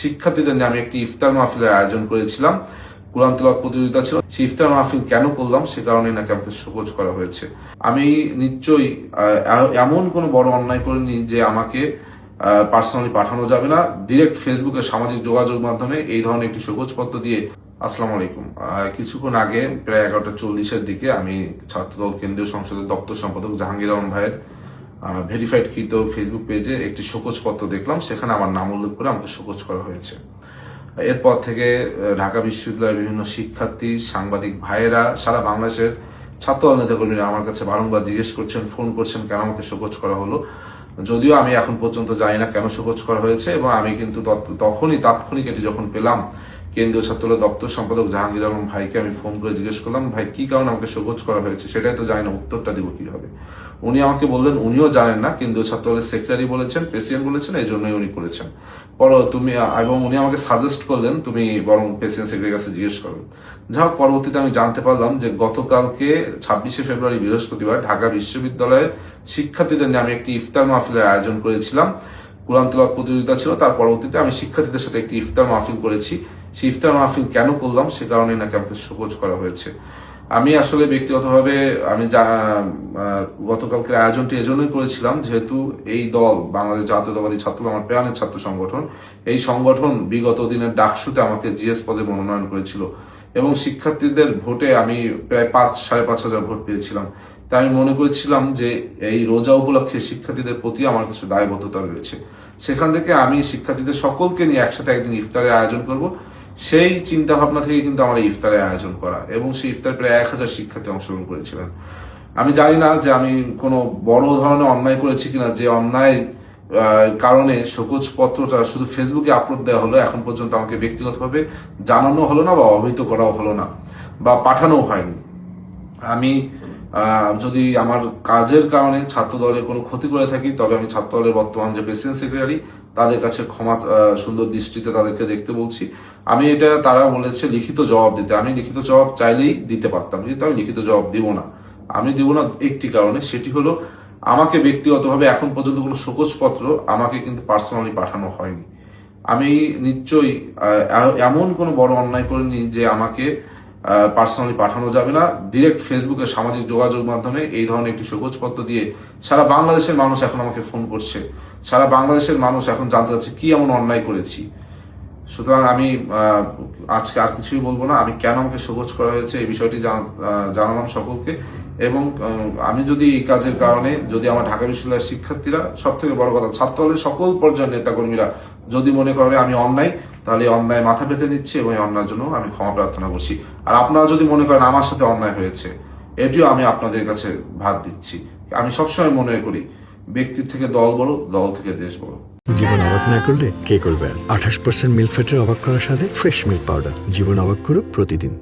শিক্ষার্থীদের নিয়ে আমি একটি ইফতার মাহফিলের আয়োজন করেছিলাম। কোরআন তেলাওয়াত প্রতিযোগিতা ছিল। সেই ইফতার মাহফিল কেন করলাম সে কারণে নাকি আমাকে শোকজ করা হয়েছে। আমি নিশ্চয়ই এমন কোনো বড় অন্যায় করিনি যে আমাকে পার্সোনালি পাঠানো যাবে না। ডিরেক্ট ফেসবুকে সামাজিক যোগাযোগ মাধ্যমে এই ধরনের একটি শোকজপত্র দিয়ে। আসসালামু আলাইকুম। কিছুক্ষণ আগে প্রায় 11:40-এর দিকে আমি ছাত্রদল কেন্দ্রীয় সংসদের দপ্তর সম্পাদক জাহাঙ্গীর আলম ভাইয়ের ভেরিফাইড কৃত ফেসবুক পেজে একটি শোকজপত্র দেখলাম। সেখানে আমার নাম উল্লেখ করে আমাকে শোকজ করা হয়েছে। এরপর থেকে ঢাকা বিশ্ববিদ্যালয়ের বিভিন্ন শিক্ষার্থী, সাংবাদিক ভাইয়েরা, সারা বাংলাদেশের ছাত্রদল নেতাকর্মীরা আমার কাছে বারংবার জিজ্ঞেস করছেন, ফোন করছেন কেন আমাকে শোকজ করা হলো। যদিও আমি এখন পর্যন্ত জানি না কেন শোকজ করা হয়েছে, এবং আমি কিন্তু তখনই তাৎক্ষণিক এটি যখন পেলাম, কেন্দ্রীয় ছাত্রদল দপ্তর সম্পাদক জাহাঙ্গীর আলম ভাইকে আমি ফোন করে জিজ্ঞেস করলাম, ভাই কি কারণে আমাকে শোকজ করা হয়েছে, সেটাই তো জানি না, উত্তরটা দিব কিভাবে। উনি আমাকে বললেন উনিও জানেন না, কেন্দ্রীয় ছাত্রদলের সেক্রেটারি বলেছেন, প্রেসিডেন্ট বলেছেন, এই জন্যই উনি করেছেন। এবং উনি আমাকে সাজেস্ট করলেন তুমি বরং প্রেসিডেন্ট সেক্রেটারির কাছে জিজ্ঞেস করো। যা হোক, পরবর্তীতে আমি জানতে পারলাম যে গতকালকে 26শে ফেব্রুয়ারি বৃহস্পতিবার ঢাকা বিশ্ববিদ্যালয়ের শিক্ষার্থীদের নিয়ে আমি একটি ইফতার মাহফিলের আয়োজন করেছিলাম। কোরআন তেলাওয়াত প্রতিযোগিতা ছিল। তার পরবর্তীতে আমি শিক্ষার্থীদের সাথে একটি ইফতার মাহফিল করেছি। সেই ইফতার মাহফিল কেন করলাম সে কারণে নাকি আমাকে শোকজ করা হয়েছে। আমি আসলে ব্যক্তিগতভাবে আমি গতকালকের আয়োজনটি এজন্যই করেছিলাম, যেহেতু এই দল বাংলাদেশ জাতীয়তাবাদী ছাত্রদল আমার প্রাণের ছাত্র সংগঠন। এই সংগঠন বিগত দিনের ডাকসুতে আমাকে জিএস পদে মনোনয়ন করেছিল, এবং শিক্ষার্থীদের ভোটে আমি প্রায় 5,500 ভোট পেয়েছিলাম। তাই আমি মনে করেছিলাম যে এই রোজা উপলক্ষে শিক্ষার্থীদের প্রতি আমার কিছু দায়বদ্ধতা রয়েছে। সেখান থেকে আমি শিক্ষার্থীদের সকলকে নিয়ে একসাথে একদিন ইফতারের আয়োজন করব, সেই চিন্তা ভাবনা থেকে কিন্তু আমার এই ইফতারের আয়োজন করা, এবং সেই ইফতার প্রায় 1000 শিক্ষার্থী অংশগ্রহণ করেছিলেন। আমি জানি না যে আমি কোনো বড় ধরনের অন্যায় করেছি কিনা, যে অন্যায় কারণে শোকজ পত্রটা শুধু ফেসবুকে আপলোড দেওয়া হলো, এখন পর্যন্ত আমাকে ব্যক্তিগতভাবে জানানো হলো না, বা অবহিত করাও হলো না, বা পাঠানোও হয়নি। আমি যদি আমার কাজের কারণে ছাত্র দলের কোনো ক্ষতি করে থাকি, তবে আমি ছাত্র দলের বর্তমান যে প্রেসিডেন্ট সেক্রেটারি তাদের কাছে ক্ষমা সুন্দর দৃষ্টিতে তাদেরকে দেখতে বলছি। আমি এটা, তারা বলেছে লিখিত জবাব দিতে, আমি লিখিত জবাব চাইলেই দিতে পারতাম, কিন্তু আমি লিখিত জবাব দিব না। আমি দিব না একটি কারণে, সেটি হলো আমাকে ব্যক্তিগতভাবে এখন পর্যন্ত কোনো শোকজপত্র আমাকে কিন্তু পার্সোনালি পাঠানো হয়নি। আমি নিশ্চয়ই এমন কোনো বড় অন্যায় করিনি যে আমাকে পার্সোনালি পাঠানো যাবে না। ডিরেক্ট ফেসবুকে সামাজিক যোগাযোগ মাধ্যমে এই ধরনের একটি শোকজপত্র দিয়ে সারা বাংলাদেশের মানুষ এখন আমাকে ফোন করছে, সারা বাংলাদেশের মানুষ এখন জানতে চাচ্ছে কি এমন অন্যায় করেছি। সুতরাং আমি আজকে আর কিছুই বলবো না। আমি কেন আমাকে শোকজ করা হয়েছে এই বিষয়টি জানালাম সকলকে, এবং আমি যদি এই কাজের কারণে, যদি আমার ঢাকা বিশ্ববিদ্যালয়ের শিক্ষার্থীরা, সব থেকে বড় কথা ছাত্রদলের সকল পর্যায়ের নেতাকর্মীরা যদি মনে করে আমি অন্যায়, তাহলে অন্যায় মাথা পেতে নিচ্ছি, এবং এই অন্যায়ের জন্য আমি ক্ষমা প্রার্থনা করছি। আর আপনারা যদি মনে করেন আমার সাথে অন্যায় হয়েছে, এটিও আমি আপনাদের কাছে ভাগ দিচ্ছি। আমি সবসময় মনে করি ব্যক্তির থেকে দল বড়, দল থেকে দেশ বড়। জীবন অবাক না করলে কে করবে? 28% মিল্ক ফ্যাটের অবাক করার সাথে ফ্রেশ মিল্ক পাউডার। জীবন অবাক করুক প্রতিদিন।